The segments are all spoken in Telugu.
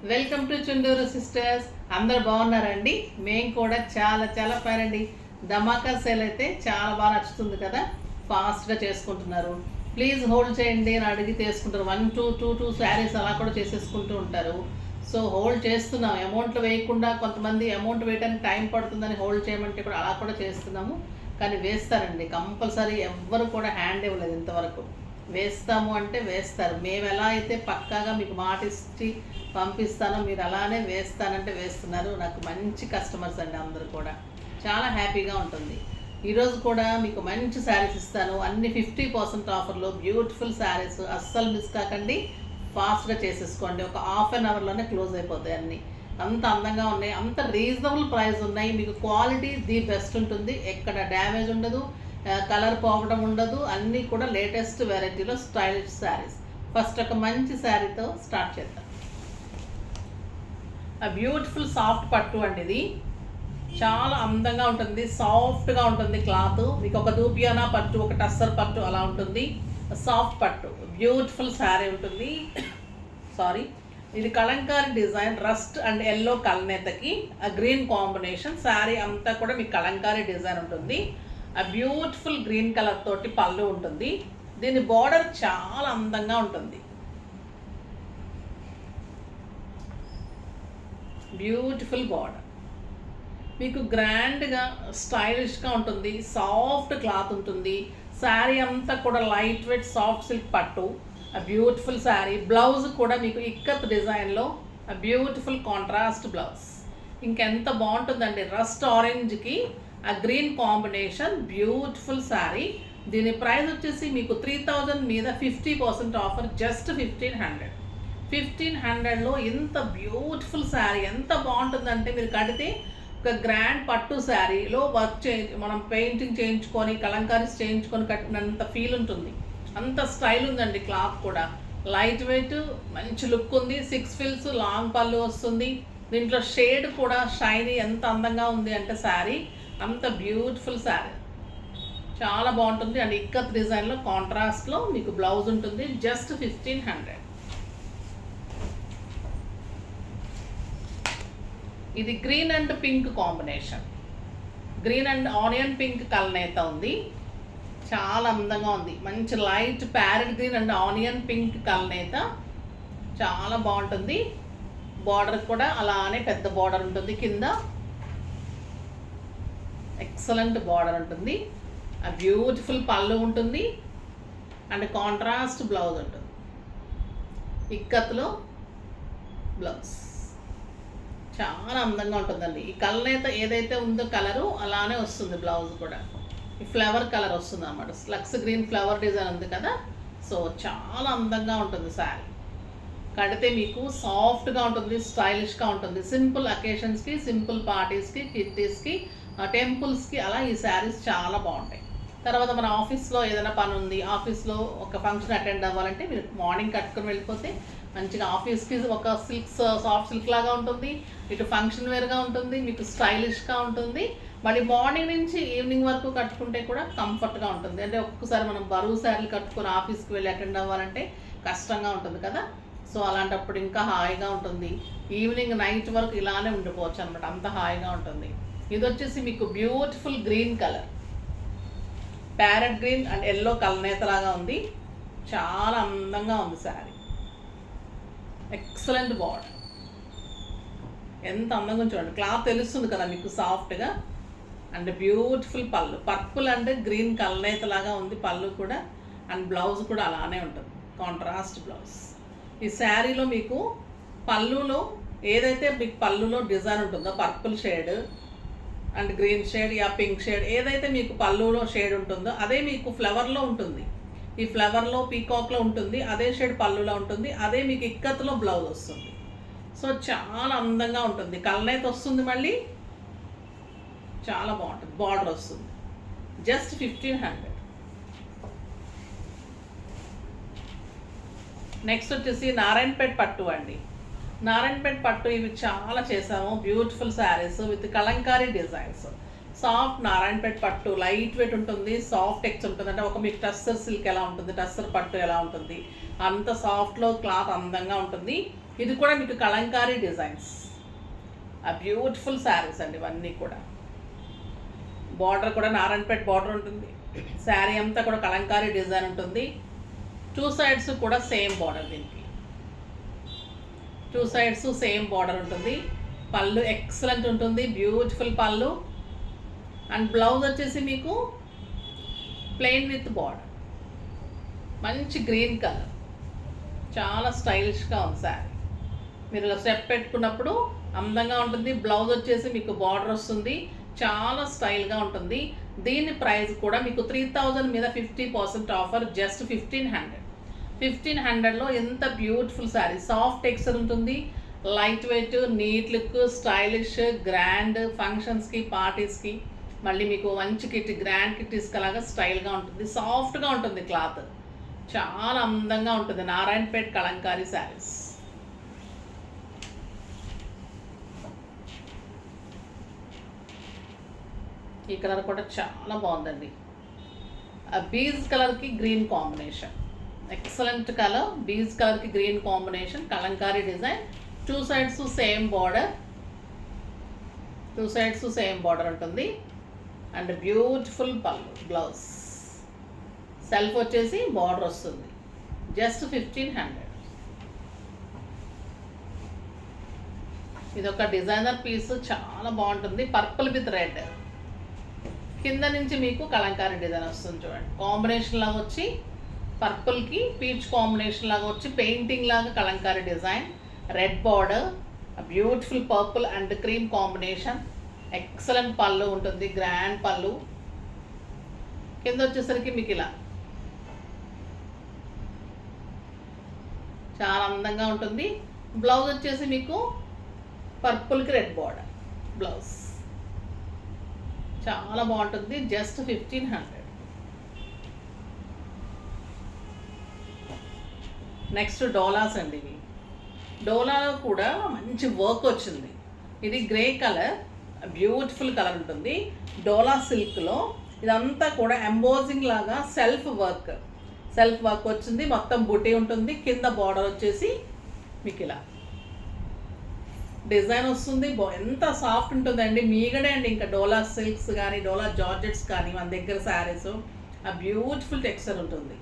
Welcome to Chunduru sisters. అందరు బాగున్నారండి? మేము కూడా చాలా చాలా ఫైన్ అండి. ధమాకా సేల్ అయితే చాలా బాగా నచ్చుతుంది కదా, ఫాస్ట్గా చేసుకుంటున్నారు. ప్లీజ్ హోల్డ్ చేయండి అని అడిగి తీసుకుంటారు. 1 2 శారీస్ అలా కూడా చేసేసుకుంటూ ఉంటారు. సో హోల్డ్ చేస్తున్నాం, అమౌంట్లు వేయకుండా. కొంతమంది అమౌంట్ వేయడానికి టైం పడుతుందని హోల్డ్ చేయమంటే కూడా అలా కూడా చేస్తున్నాము. కానీ వేస్తారండి కంపల్సరీ. ఎవ్వరు కూడా హ్యాండ్ ఇవ్వలేదు ఇంతవరకు. వేస్తాము అంటే వేస్తారు. మేము ఎలా అయితే పక్కాగా మీకు మాట ఇచ్చి పంపిస్తానో మీరు అలానే వేస్తానంటే వేస్తున్నారు. నాకు మంచి కస్టమర్స్ అండి అందరూ కూడా. చాలా హ్యాపీగా ఉంటుంది. ఈరోజు కూడా మీకు మంచి శారీస్ ఇస్తాను. అన్ని 50% ఆఫర్లో బ్యూటిఫుల్ శారీస్. అస్సలు మిస్ కాకండి, ఫాస్ట్గా చేసేసుకోండి. ఒక హాఫ్ అన్ అవర్లోనే క్లోజ్ అయిపోతాయి అన్నీ. అంత అందంగా ఉన్నాయి, అంత రీజనబుల్ ప్రైస్ ఉన్నాయి. మీకు క్వాలిటీ ది బెస్ట్ ఉంటుంది, ఎక్కడ డ్యామేజ్ ఉండదు, కలర్ పోవడం ఉండదు. అన్నీ కూడా లేటెస్ట్ వెరైటీలో స్టైలిష్ శారీస్. ఫస్ట్ ఒక మంచి శారీతో స్టార్ట్ చేద్దాం. ఆ బ్యూటిఫుల్ సాఫ్ట్ పట్టు అండి. ఇది చాలా అందంగా ఉంటుంది, సాఫ్ట్గా ఉంటుంది క్లాత్. మీకు ఒక దూపియానా పట్టు, ఒక టస్సర్ పట్టు అలా ఉంటుంది. సాఫ్ట్ పట్టు బ్యూటిఫుల్ శారీ ఉంటుంది. సారీ, ఇది Kalamkari design, rust and yellow కల్నేతకి ఆ గ్రీన్ కాంబినేషన్. శారీ అంతా కూడా మీకు కలంకారీ డిజైన్ ఉంటుంది. ఆ బ్యూటిఫుల్ గ్రీన్ కలర్ తోటి పళ్ళు ఉంటుంది. దీని బార్డర్ చాలా అందంగా ఉంటుంది. బ్యూటిఫుల్ బార్డర్, మీకు గ్రాండ్గా స్టైలిష్గా ఉంటుంది. సాఫ్ట్ క్లాత్ ఉంటుంది. శారీ అంతా కూడా లైట్ వెయిట్ సాఫ్ట్ సిల్క్ పట్టు. ఆ బ్యూటిఫుల్ శారీ. బ్లౌజ్ కూడా మీకు ఇక్కత్ డిజైన్లో ఆ బ్యూటిఫుల్ కాంట్రాస్ట్ బ్లౌజ్. ఇంకెంత బాగుంటుందండి. రస్ట్ ఆరెంజ్కి ఆ గ్రీన్ కాంబినేషన్. బ్యూటిఫుల్ శారీ. దీని ప్రైస్ వచ్చేసి మీకు 3000 మీద 50% ఆఫర్, జస్ట్ 1500. 1500లో ఇంత బ్యూటిఫుల్ శారీ ఎంత బాగుంటుందంటే, మీరు కడితే ఒక గ్రాండ్ పట్టు శారీలో వర్క్ మనం పెయింటింగ్ చేయించుకొని కలంకారీస్ చేయించుకొని కట్టినంత ఫీల్ ఉంటుంది. అంత స్టైల్ ఉందండి. క్లాత్ కూడా లైట్ వెయిట్, మంచి లుక్ ఉంది. 6 ఫిల్స్ లాంగ్ పళ్ళు వస్తుంది. దీంట్లో షేడ్ కూడా షైనీ ఎంత అందంగా ఉంది అంటే శారీ అంత బ్యూటిఫుల్ శారీ. చాలా బాగుంటుంది. అండ్ ఇక్కత్ డిజైన్లో కాంట్రాస్ట్లో మీకు బ్లౌజ్ ఉంటుంది. జస్ట్ 1500. ఇది green and pink combination. Green and onion pink కలనేత ఉంది. చాలా అందంగా ఉంది. మంచి light parrot green and onion pink కలనేత చాలా బాగుంటుంది. బార్డర్ కూడా అలానే పెద్ద బార్డర్ ఉంటుంది. కింద ఎక్సలెంట్ బార్డర్ ఉంటుంది. ఆ బ్యూటిఫుల్ పళ్ళు ఉంటుంది అండ్ కాంట్రాస్ట్ బ్లౌజ్ ఉంటుంది. ఇక్కత్లో బ్లౌజ్ చాలా అందంగా ఉంటుందండి. ఈ కలనేత ఏదైతే ఉందో కలరు అలానే వస్తుంది. బ్లౌజ్ కూడా ఈ ఫ్లవర్ కలర్ వస్తుంది అన్నమాట. లక్స్ గ్రీన్ ఫ్లవర్ డిజైన్ ఉంది కదా. సో చాలా అందంగా ఉంటుంది శారీ. కడితే మీకు సాఫ్ట్గా ఉంటుంది, స్టైలిష్గా ఉంటుంది. సింపుల్ అకేషన్స్కి, సింపుల్ పార్టీస్కి, కిట్టీస్కి, టెంపుల్స్కి అలా ఈ శారీస్ చాలా బాగుంటాయి. తర్వాత మన ఆఫీస్లో ఏదైనా పని ఉంది, ఆఫీస్లో ఒక ఫంక్షన్ అటెండ్ అవ్వాలంటే మీరు మార్నింగ్ కట్టుకొని వెళ్ళిపోతే మంచిగా ఆఫీస్కి ఒక సిల్క్స్ సాఫ్ట్ సిల్క్ లాగా ఉంటుంది. ఇటు ఫంక్షన్ వేర్గా ఉంటుంది, మీకు స్టైలిష్గా ఉంటుంది. మళ్ళీ మార్నింగ్ నుంచి ఈవినింగ్ వరకు కట్టుకుంటే కూడా కంఫర్ట్గా ఉంటుంది. అంటే ఒక్కొక్కసారి మనం బరువు శారీలు కట్టుకొని ఆఫీస్కి వెళ్ళి అటెండ్ అవ్వాలంటే కష్టంగా ఉంటుంది కదా. సో అలాంటప్పుడు ఇంకా హాయిగా ఉంటుంది. ఈవినింగ్ నైట్ వరకు ఇలానే ఉండిపోవచ్చు అనమాట, అంత హాయిగా ఉంటుంది. ఇది వచ్చేసి మీకు beautiful green colour, parrot green and yellow కలనేతలాగా ఉంది. చాలా అందంగా ఉంది శారీ. ఎక్సలెంట్ బార్డర్, ఎంత అందంగా చూడండి. క్లాత్ తెలుస్తుంది కదా మీకు సాఫ్ట్గా. అండ్ బ్యూటిఫుల్ పళ్ళు, పర్పుల్ అండ్ గ్రీన్ కలనేతలాగా ఉంది పళ్ళు కూడా. అండ్ బ్లౌజ్ కూడా అలానే ఉంటుంది, కాంట్రాస్ట్ బ్లౌజ్. ఈ శారీలో మీకు పళ్ళులో ఏదైతే మీకు పళ్ళులో డిజైన్ ఉంటుందో purple shade and green shade, yeah pink shade, ఏదైతే మీకు పళ్ళులో షేడ్ ఉంటుందో అదే మీకు ఫ్లవర్లో ఉంటుంది. ఈ ఫ్లవర్లో పీకాక్లో ఉంటుంది, అదే షేడ్ పళ్ళులో ఉంటుంది, అదే మీకు ఇక్కత్లో బ్లౌజ్ వస్తుంది. సో చాలా అందంగా ఉంటుంది. కలనేత వస్తుంది, మళ్ళీ చాలా బాగుంటుంది. బార్డర్ వస్తుంది. జస్ట్ 1500. నెక్స్ట్ వచ్చేసి నారాయణపేట పట్టు అండి. నారాయణపేట పట్టు ఇవి చాలా చేసాము. Beautiful saris with Kalamkari designs. Soft Narayanpet పట్టు లైట్ వెయిట్ ఉంటుంది, సాఫ్ట్ టెక్స్ ఉంటుంది. అంటే ఒక మీకు టస్సర్ సిల్క్ ఎలా ఉంటుంది, టస్సర్ పట్టు ఎలా ఉంటుంది, అంత సాఫ్ట్లో క్లాత్ అందంగా ఉంటుంది. ఇది కూడా మీకు కలంకారీ డిజైన్స్, ఆ బ్యూటిఫుల్ శారీస్ అండి ఇవన్నీ కూడా. బార్డర్ కూడా నారాయణపేట బార్డర్ ఉంటుంది, శారీ అంతా కూడా కలంకారీ డిజైన్ ఉంటుంది. 2 సైడ్స్ కూడా సేమ్ బార్డర్, దీనికి 2 సైడ్స్ సేమ్ బార్డర్ ఉంటుంది. పళ్ళు ఎక్సలెంట్ ఉంటుంది, బ్యూటిఫుల్ పళ్ళు. అండ్ బ్లౌజ్ వచ్చేసి మీకు ప్లెయిన్ విత్ బార్డర్, మంచి గ్రీన్ కలర్, చాలా స్టైలిష్గా ఉంది శారీ. మీరు ఇలా స్టెప్ పెట్టుకున్నప్పుడు అందంగా ఉంటుంది. బ్లౌజ్ వచ్చేసి మీకు బార్డర్ వస్తుంది, చాలా స్టైల్గా ఉంటుంది. దీని ప్రైస్ కూడా మీకు 3000 మీద 50% ఆఫర్, జస్ట్ 1500. 1500లో ఎంత బ్యూటిఫుల్ శారీ, సాఫ్ట్ టెక్స్చర్ ఉంటుంది, light weight, neat look, stylish, grand ఫంక్షన్స్కి, పార్టీస్కి, మళ్ళీ మీకు మంచి కిట్, గ్రాండ్ కిట్టీస్కి అలాగా స్టైల్గా ఉంటుంది, సాఫ్ట్గా ఉంటుంది క్లాత్, చాలా అందంగా ఉంటుంది. నారాయణపేట్ కలంకారీ శారీస్. ఈ కలర్ కూడా చాలా బాగుందండి, ఆ బీజ్ కలర్కి green combination, excellent colour. Beige కలర్కి green combination, Kalamkari design. 2 sides same border, 2 sides same border ఉంటుంది. అండ్ బ్యూటిఫుల్ పళ్ళు, బ్లౌజ్, సెల్ఫ్ వచ్చేసి బార్డర్ వస్తుంది, జస్ట్ 1500. ఇది ఒక డిజైనర్ పీస్, చాలా బాగుంటుంది. పర్పుల్ విత్ రెడ్, కింద నుంచి మీకు కలంకారీ డిజైన్ వస్తుంది చూడండి. కాంబినేషన్ లాగా వచ్చి పర్పుల్కి పీచ్ కాంబినేషన్ లాగా వచ్చి పెయింటింగ్ లాగా Kalamkari design, red border, beautiful purple and cream combination, excellent పళ్ళు ఉంటుంది, గ్రాండ్ పళ్ళు. కింద వచ్చేసరికి మీకు ఇలా చాలా అందంగా ఉంటుంది. బ్లౌజ్ వచ్చేసి మీకు పర్పుల్కి రెడ్ బార్డర్ బ్లౌజ్, చాలా బాగుంటుంది, జస్ట్ 1500. నెక్స్ట్ డోలాస్ అండి. ఇవి డోలాలో కూడా మంచి వర్క్ వచ్చింది. ఇది గ్రే కలర్, బ్యూటిఫుల్ కలర్ ఉంటుంది. డోలా సిల్క్లో ఇదంతా కూడా ఎంబోజింగ్ లాగా సెల్ఫ్ వర్క్ వచ్చింది. మొత్తం బుటీ ఉంటుంది, కింద బార్డర్ వచ్చేసి మీకు ఇలా డిజైన్ వస్తుంది. ఎంత సాఫ్ట్ ఉంటుందండి, మీగడే అండి. ఇంకా డోలా సిల్క్స్ కానీ, డోలా జార్జెట్స్ కానీ మన దగ్గర శారీస్, ఆ బ్యూటిఫుల్ టెక్స్చర్ ఉంటుంది.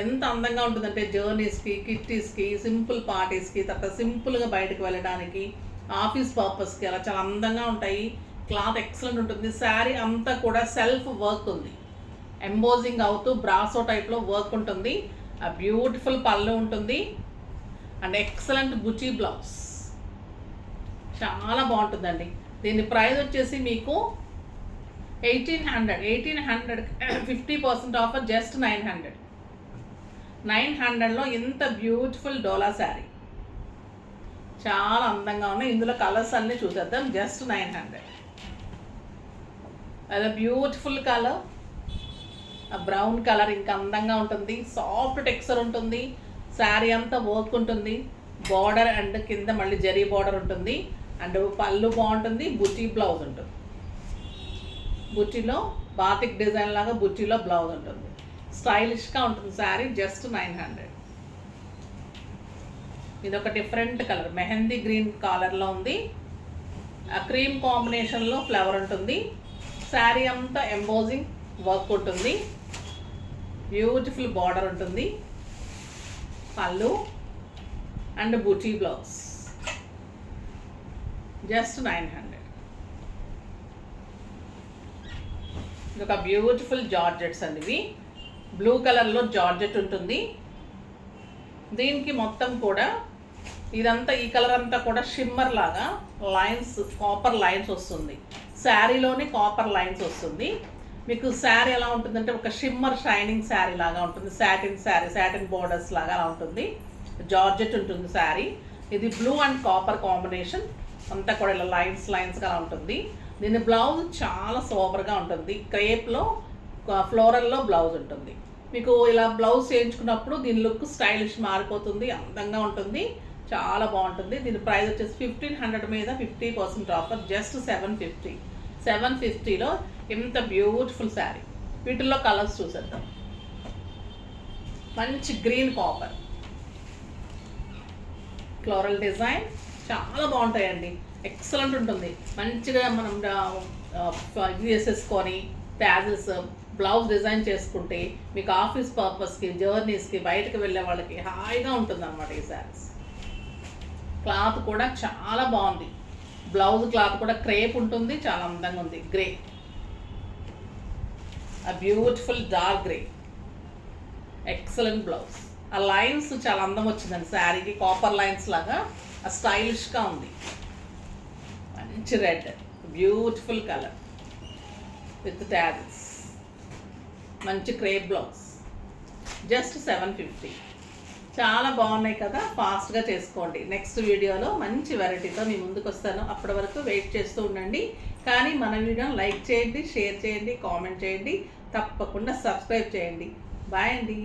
ఎంత అందంగా ఉంటుందంటే జర్నీస్కి, కిట్టీస్కి, సింపుల్ పార్టీస్కి, తర్వాత సింపుల్గా బయటకు వెళ్ళడానికి, ఆఫీస్ పర్పస్కి అలా చాలా అందంగా ఉంటాయి. క్లాత్ ఎక్సలెంట్ ఉంటుంది. శారీ అంతా కూడా సెల్ఫ్ వర్క్ ఉంది, ఎంబోజింగ్ అవుతూ బ్రాసో టైప్లో వర్క్ ఉంటుంది. ఆ బ్యూటిఫుల్ పళ్ళు ఉంటుంది అండ్ ఎక్సలెంట్ బుచీ బ్లౌజ్, చాలా బాగుంటుందండి. దీని ప్రైస్ వచ్చేసి మీకు 1800 50% ఆఫర్, జస్ట్ 900. 900లో ఇంత బ్యూటిఫుల్ డోలా శారీ, చాలా అందంగా ఉన్నాయి. ఇందులో కలర్స్ అన్నీ చూసేద్దాం, జస్ట్ 900. అదే బ్యూటిఫుల్ కలర్, ఆ బ్రౌన్ కలర్ ఇంకా అందంగా ఉంటుంది, సాఫ్ట్ టెక్స్చర్ ఉంటుంది, శారీ అంతా వర్క్ ఉంటుంది, బార్డర్ అండ్ కింద మళ్ళీ జరీ బార్డర్ ఉంటుంది, అండ్ పళ్ళు బాగుంటుంది, బుటీ బ్లౌజ్ ఉంటుంది. బుటీలో బాతిక్ డిజైన్ లాగా బుటీలో బ్లౌజ్ ఉంటుంది, స్టైలిష్గా ఉంటుంది శారీ, జస్ట్ 900. ఇది ఒక డిఫరెంట్ కలర్, మెహందీ గ్రీన్ కలర్లో ఉంది, ఆ క్రీమ్ కాంబినేషన్లో ఫ్లవర్ ఉంటుంది. శారీ అంతా ఎంబోజింగ్ వర్క్ ఉంటుంది, బ్యూటిఫుల్ బార్డర్ ఉంటుంది, పళ్ళు అండ్ బూటీ బ్లౌజ్, జస్ట్ 900. ఇది ఒక బ్యూటిఫుల్ జార్జెట్స్ అండి. ఇవి బ్లూ కలర్లో జార్జెట్ ఉంటుంది. దీనికి మొత్తం కూడా ఇదంతా, ఈ కలర్ అంతా కూడా షిమ్మర్ లాగా లైన్స్, కాపర్ లైన్స్ వస్తుంది. శారీలోని కాపర్ లైన్స్ వస్తుంది. మీకు శారీ ఎలా ఉంటుందంటే ఒక షిమ్మర్ షైనింగ్ శారీ లాగా ఉంటుంది, సాటిన్ బోర్డర్స్ లాగా అలా ఉంటుంది. జార్జెట్ ఉంటుంది శారీ. ఇది బ్లూ అండ్ కాపర్ కాంబినేషన్, అంతా కూడా ఇలా లైన్స్గా అలా ఉంటుంది. దీని బ్లౌజ్ చాలా సూపర్గా ఉంటుంది, క్రేప్లో ఫ్లోరల్లో బ్లౌజ్ ఉంటుంది. మీకు ఇలా బ్లౌజ్ చేయించుకున్నప్పుడు దీని లుక్ స్టైలిష్ మారిపోతుంది, అందంగా ఉంటుంది, చాలా బాగుంటుంది. దీని ప్రైస్ వచ్చేసి 1500 మీద 50% ఆఫర్, జస్ట్ 750. 750లో ఎంత బ్యూటిఫుల్ శారీ. వీటిల్లో కలర్స్ చూసేద్దాం. మంచి గ్రీన్ కాపర్, ఫ్లోరల్ డిజైన్ చాలా బాగుంటాయండి. ఎక్సలెంట్ ఉంటుంది. మంచిగా మనం ఇది వేసేసుకొని ట్యాజిల్స్ బ్లౌజ్ డిజైన్ చేసుకుంటే మీకు ఆఫీస్ పర్పస్కి, జర్నీస్కి, బయటకు వెళ్ళే వాళ్ళకి హాయిగా ఉంటుంది అన్నమాట ఈ శారీస్. క్లాత్ కూడా చాలా బాగుంది. బ్లౌజ్ క్లాత్ కూడా క్రేప్ ఉంటుంది, చాలా అందంగా ఉంది. గ్రే, ఆ beautiful dark grey, excellent blouse. ఆ లైన్స్ చాలా అందం వచ్చిందండి శారీకి, కాపర్ లైన్స్ లాగా ఆ స్టైలిష్గా ఉంది. మంచి red, beautiful colour with tassels, మంచి క్రేప్ బ్లౌజ్. జస్ట్ 750. చాలా బాగున్నాయి కదా. ఫాస్ట్గా చేసుకోండి. నెక్స్ట్ వీడియోలో మంచి వెరైటీతో మీ ముందుకు వస్తాను. అప్పటి వరకు వెయిట్ చేస్తూ ఉండండి. కానీ మన వీడియోని లైక్ చేయండి, షేర్ చేయండి, కామెంట్ చేయండి, తప్పకుండా సబ్స్క్రైబ్ చేయండి. బాయ్ అండి.